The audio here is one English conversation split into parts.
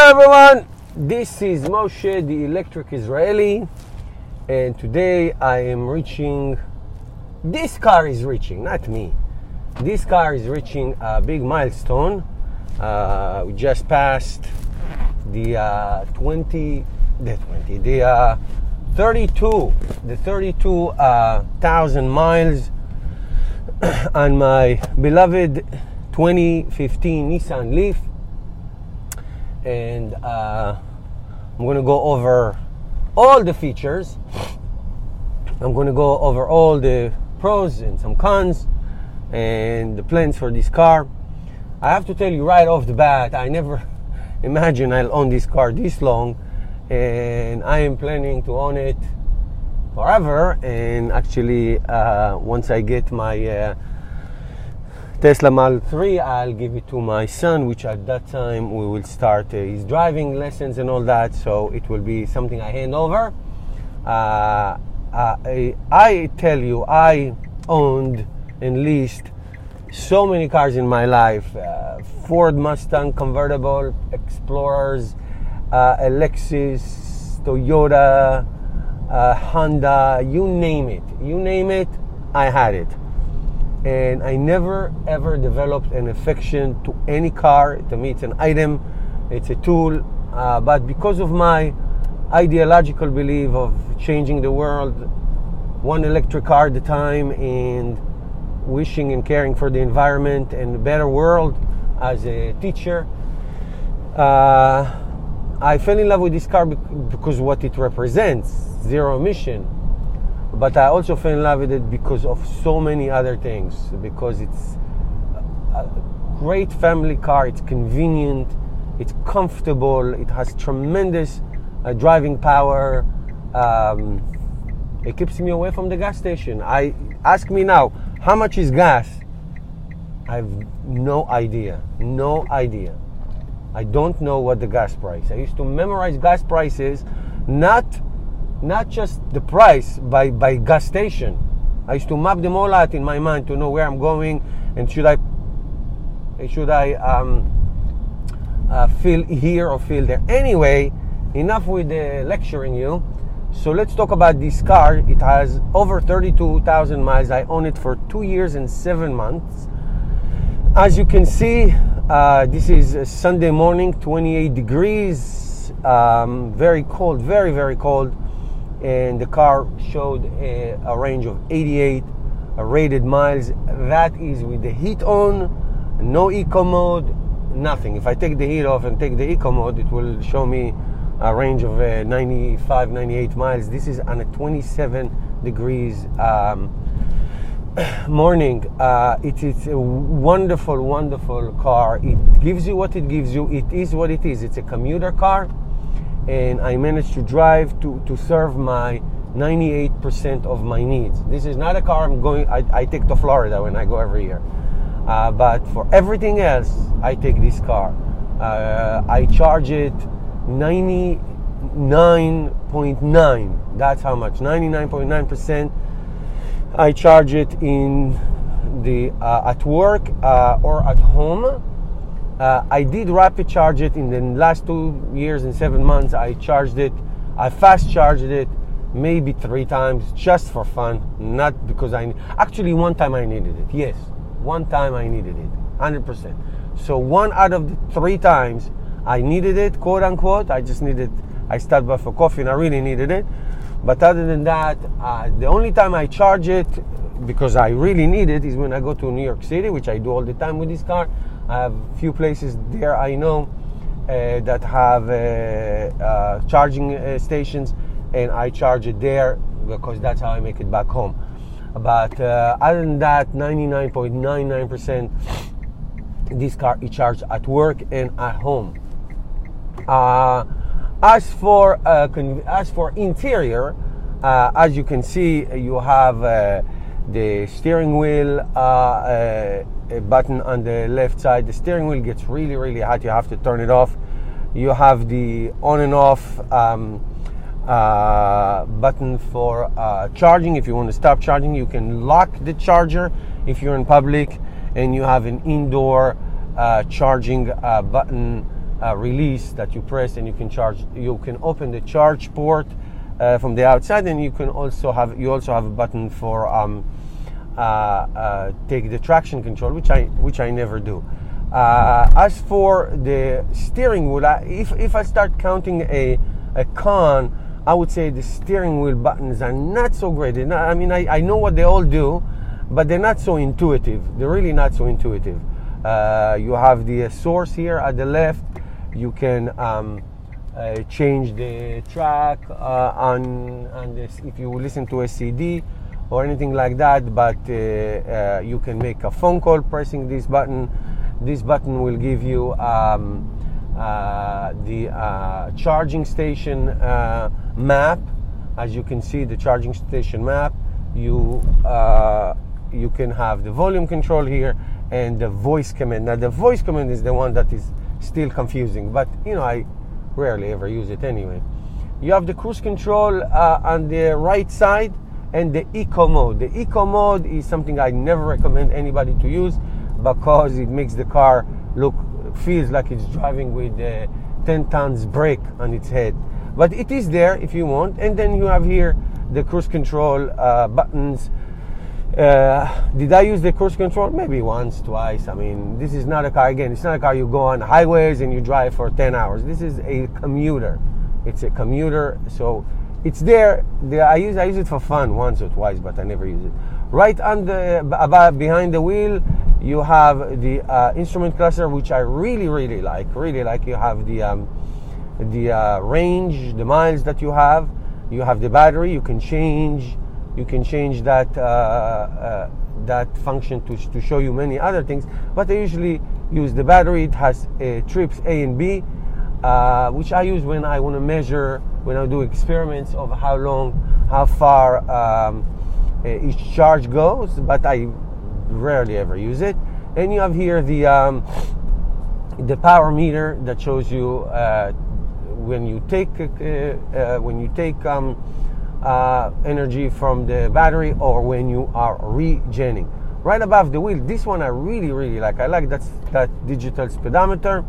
Hello everyone, this is Moshe, the electric Israeli, and today I am reaching, this car is reaching, not me, this car is reaching a big milestone. We just passed the 32,000 miles on my beloved 2015 Nissan Leaf. And I'm going to go over all the features. I'm going to go over all the pros and some cons and the plans for this car. I have to tell you right off the bat, I never imagined I'll own this car this long, and I am planning to own it forever. And actually, once I get my Tesla Model 3, I'll give it to my son, which at that time we will start his driving lessons and all that, so it will be something I hand over. I tell you, I owned and leased so many cars in my life. Ford Mustang convertible, Explorers, a Lexus, Toyota, Honda, you name it, I had it. And I never ever developed an affection to any car. To me, it's an item, it's a tool. But because of my ideological belief of changing the world, one electric car at a time, and wishing and caring for the environment and a better world as a teacher, I fell in love with this car because what it represents, zero emission. But I also fell in love with it because of so many other things. Because it's a great family car, it's convenient, it's comfortable, it has tremendous driving power. It keeps me away from the gas station. Ask me now, how much is gas? I have no idea. I don't know what the gas price. I used to memorize gas prices, not just the price by gas station. I used to map them all out in my mind to know where I'm going and should I fill here or fill there. Anyway, enough with lecturing you. So let's talk about this car. It has over 32,000 miles. I own it for 2 years and 7 months. As you can see, this is a Sunday morning, 28 degrees, very cold, very, very cold. And the car showed a range of 88 rated miles. That is with the heat on, no eco mode, nothing. If I take the heat off and take the eco mode, it will show me a range of 95, 98 miles. This is on a 27 degrees morning. It is a wonderful, wonderful car. It gives you what it gives you. It is what it is. It's a commuter car. And I managed to drive to serve my 98% of my needs. This is not a car I take to Florida when I go every year. But for everything else, I take this car. I charge it 99.9. That's how much, 99.9%. I charge it in the at work or at home. I did rapid charge it in the last 2 years and 7 months. I fast charged it maybe 3 times just for fun, not because actually one time I needed it. Yes, one time I needed it, 100%. So 1 out of the 3 times I needed it, quote unquote. I stopped by for coffee and I really needed it. But other than that, the only time I charge it because I really need it is when I go to New York City, which I do all the time with this car. I have a few places there I know that have charging stations, and I charge it there because that's how I make it back home. But other than that, 99.99% this car is charged at work and at home. As for interior, as you can see, you have the steering wheel, a button on the left side. The steering wheel gets really, really hot. You have to turn it off. You have the on and off button for charging. If you want to stop charging, you can lock the charger if you're in public, and you have an indoor charging button release that you press, and you can charge. You can open the charge port from the outside, and you also have a button for take the traction control, which I never do. As for the steering wheel, if I start counting a con, I would say the steering wheel buttons are not so great. I know what they all do, but they're not so intuitive. They're really not so intuitive. You have the source here at the left. You can change the track on this if you listen to a CD or anything like that. But you can make a phone call pressing this button. This button will give you the charging station map. As you can see, the charging station map. You can have the volume control here and the voice command. Now the voice command is the one that is still confusing, but I rarely ever use it anyway. You have the cruise control on the right side and the eco mode. The eco mode is something I never recommend anybody to use, because it makes the car feels like it's driving with 10 tons brake on its head. But it is there if you want. And then you have here the cruise control buttons. Did I use the cruise control? Maybe once, twice. This is not a car, again, it's not a car you go on highways and you drive for 10 hours. This is a commuter. It's a commuter, so it's there. I use it for fun once or twice, but I never use it. Right on behind the wheel, you have the instrument cluster, which I really like. You have the range, the miles that you have. You have the battery. You can change that that function to show you many other things. But I usually use the battery. It has trips A and B, which I use when I want to measure, when I do experiments of how far each charge goes. But I rarely ever use it. And you have here the power meter that shows you when you take energy from the battery, or when you are regenning. Right above the wheel, this one I really like. I like that digital speedometer,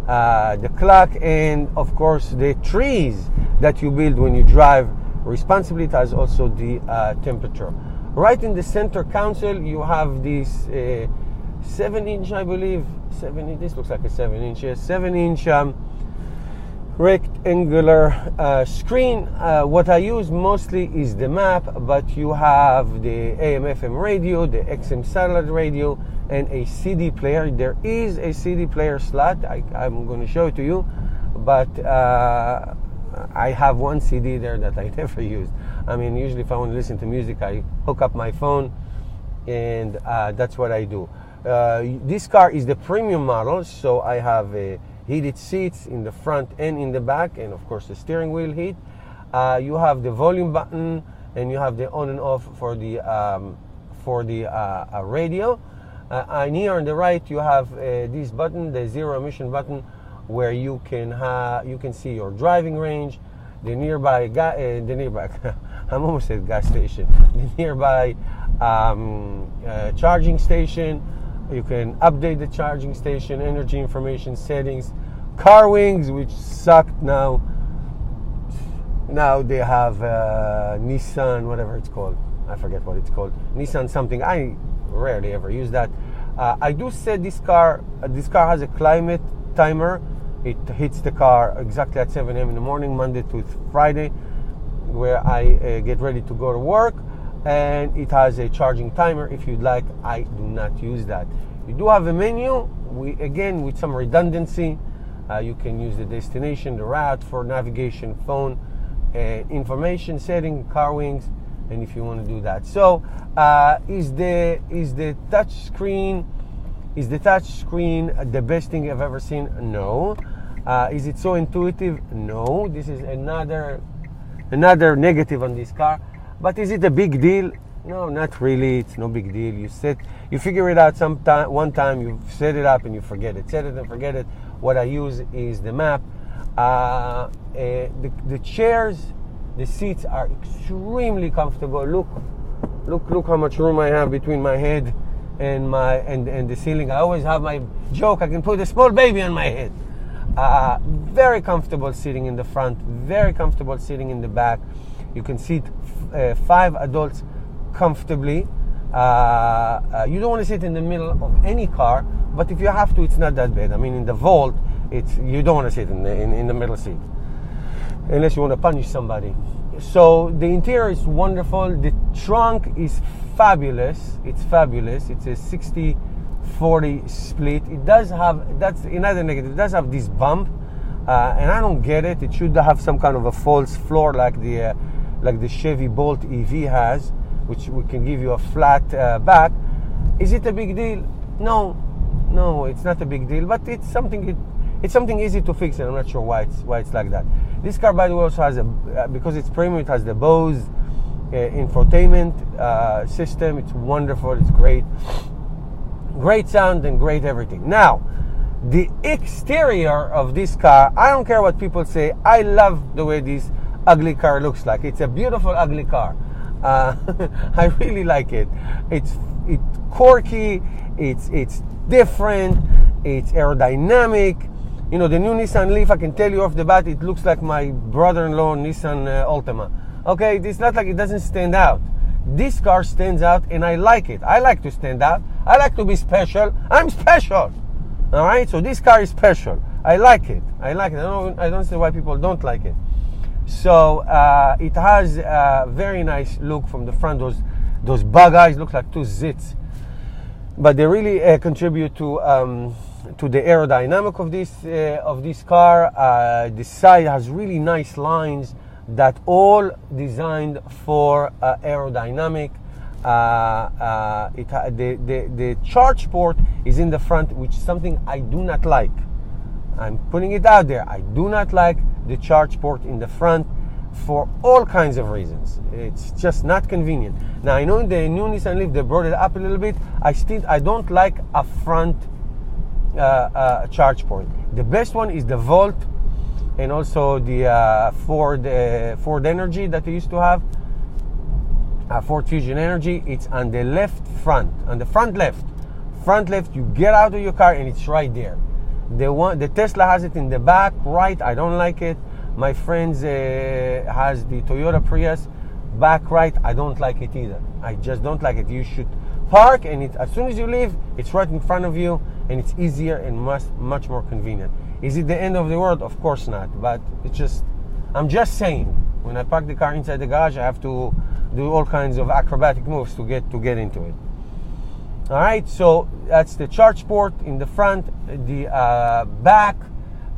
the clock, and of course the trees that you build when you drive responsibly. It has also the temperature. Right in the center console, you have this 7-inch, I believe. This looks like a 7-inch. 7-inch rectangular screen. What I use mostly is the map, but you have the AM/FM radio, the XM satellite radio, and a CD player. There is a CD player slot. I'm going to show it to you, but I have one CD there that I never use. Usually if I want to listen to music, I hook up my phone, and that's what I do. This car is the premium model, so I have heated seats in the front and in the back, and of course the steering wheel heat. You have the volume button, and you have the on and off for the radio. And here on the right, you have this button, the zero emission button, where you can see your driving range, the nearby I'm almost at gas station, the nearby charging station. You can update the charging station, energy information, settings, car wings, which sucked now. Now they have Nissan, whatever it's called. I forget what it's called. Nissan something. I rarely ever use that. I do set this car. This car has a climate timer. It hits the car exactly at 7 a.m. in the morning, Monday to Friday, where I get ready to go to work. And it has a charging timer if you'd like. I do not use that. You do have a menu, again with some redundancy. You can use the destination, the route for navigation, phone, information, setting, car wings, and if you want to do that. So is the touch screen the best thing I've ever seen? No. Is it so intuitive? No. This is another negative on this car. But is it a big deal? No, not really. It's no big deal. You figure it out one time, you set it up and you forget it. Set it and forget it. What I use is the map. The chairs, the seats are extremely comfortable. Look how much room I have between my head and the ceiling. I always have my joke, I can put a small baby on my head. Very comfortable sitting in the front, very comfortable sitting in the back. You can seat 5 adults comfortably. You don't want to sit in the middle of any car, but if you have to, it's not that bad. I mean, in the Volt, you don't want to sit in the middle seat unless you want to punish somebody. So the interior is wonderful. The trunk is fabulous. It's fabulous. It's a 60-40 split. It does have, that's another negative, it does have this bump, and I don't get it. It should have some kind of a false floor like the Chevy Bolt EV has, which we can give you a flat back. Is it a big deal? No, it's not a big deal, but it's something easy to fix, and I'm not sure why it's like that. This car, by the way, also has because it's premium, it has the Bose infotainment system. It's wonderful. It's great sound and great everything. Now, the exterior of this car, I don't care what people say. I love the way this ugly car looks like. It's a beautiful ugly car. I really like it. It's quirky. It's different. It's aerodynamic. You know, the new Nissan Leaf, I can tell you off the bat, it looks like my brother-in-law Nissan Altima. Okay, it's not like it doesn't stand out. This car stands out, and I like it. I like to stand out. I like to be special. I'm special. All right, so this car is special. I like it. I don't see why people don't like it. So it has a very nice look from the front. Those bug eyes look like 2 zits, but they really contribute to the aerodynamic of this car. The side has really nice lines that all designed for aerodynamic. The charge port is in the front, which is something I do not like. I'm putting it out there. I do not like the charge port in the front for all kinds of reasons. It's just not convenient. Now, I know in the new Nissan Leaf they brought it up a little bit. I don't like a front charge port. The best one is the Volt, and also the Ford Energy that they used to have, Ford Fusion Energy. It's on the left front, on the front left. You get out of your car and it's right there. The Tesla has it in the back right. I don't like it. My friends has the Toyota Prius back right. I don't like it either. I just don't like it. You should park, and as soon as you leave, it's right in front of you, and it's easier and much more convenient. Is it the end of the world? Of course not. But I'm just saying, when I park the car inside the garage, I have to do all kinds of acrobatic moves to get into it. All right, so that's the charge port in the front. The back,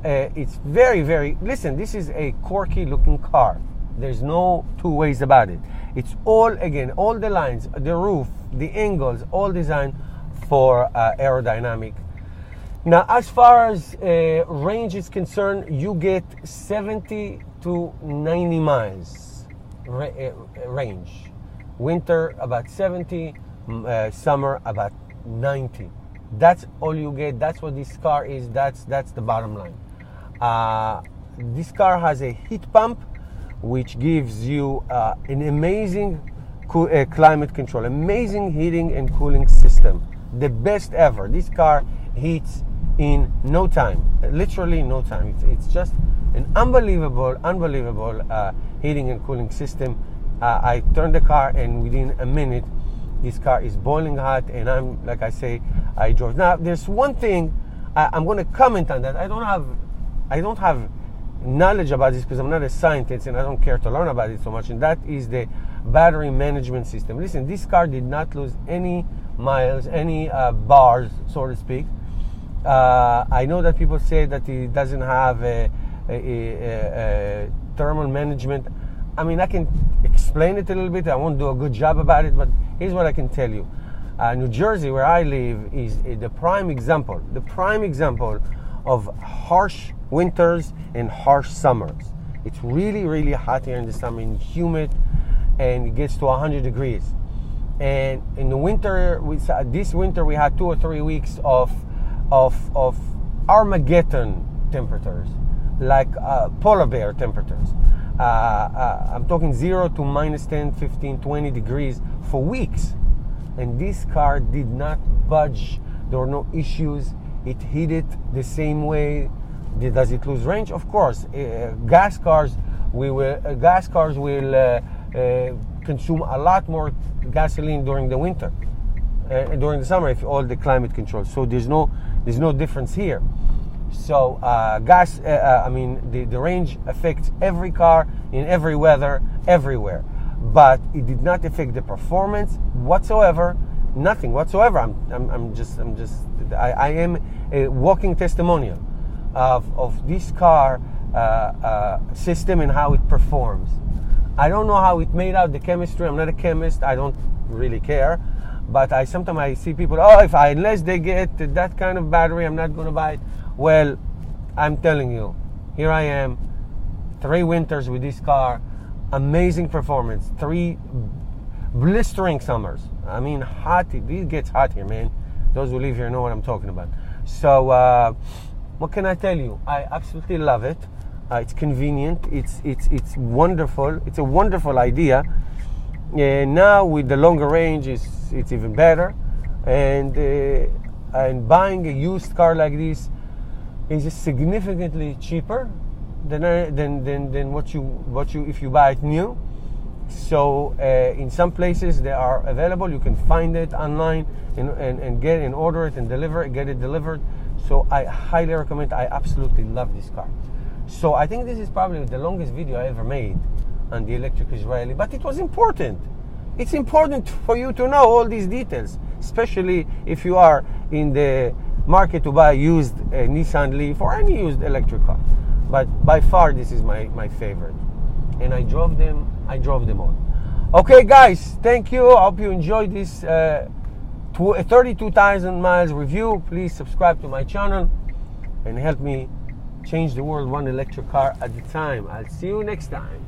it's very, very, listen, this is a quirky looking car. There's no two ways about it. It's all the lines, the roof, the angles, all designed for aerodynamic. Now, as far as range is concerned, you get 70 to 90 miles range. Winter, about 70. Summer, about 90. That's all you get. That's what this car is. That's the bottom line. This car has a heat pump, which gives you an amazing climate control, amazing heating and cooling system, the best ever. This car heats in no time, literally no time. It's just an unbelievable heating and cooling system. I turned the car, and within a minute, this car is boiling hot, and I drove. Now, there's one thing I'm going to comment on that. I don't have knowledge about this because I'm not a scientist and I don't care to learn about it so much, and that is the battery management system. Listen, this car did not lose any miles, any bars, so to speak. I know that people say that it doesn't have a thermal management. I mean, I can explain it a little bit. I won't do a good job about it, but here's what I can tell you. New Jersey, where I live, is the prime example of harsh winters and harsh summers. It's really, really hot here in the summer and humid, and it gets to 100 degrees. And in the winter, this winter, we had 2 or 3 weeks of Armageddon temperatures, like polar bear temperatures. I'm talking 0 to minus 10, 15, 20 degrees for weeks. And this car did not budge. There were no issues. It heated the same way Does it lose range? Of course. Gas cars will consume a lot more gasoline during the winter, during the summer, if all the climate control. So there's no difference here. So the range affects every car in every weather, everywhere. But it did not affect the performance whatsoever. Nothing whatsoever. I am a walking testimonial of this car system and how it performs. I don't know how it made out the chemistry. I'm not a chemist. I don't really care. But sometimes I see people, unless they get that kind of battery, I'm not going to buy it. Well, I'm telling you, here I am, 3 winters with this car, amazing performance, 3 blistering summers. I mean, hot. It gets hot here, man. Those who live here know what I'm talking about. So, what can I tell you? I absolutely love it. It's convenient. It's wonderful. It's a wonderful idea. And now with the longer range, it's even better. And buying a used car like this is significantly cheaper than what you if you buy it new. So in some places they are available. You can find it online and get and order it and get it delivered. So I highly recommend. I absolutely love this car. So I think this is probably the longest video I ever made on the electric Israeli, but it was important. It's important for you to know all these details, especially if you are in the market to buy used Nissan Leaf or any used electric car. But by far this is my favorite, and I drove them all. Okay guys, thank you. I hope you enjoyed this 32,000 miles review. Please subscribe to my channel and help me change the world one electric car at a time. I'll see you next time.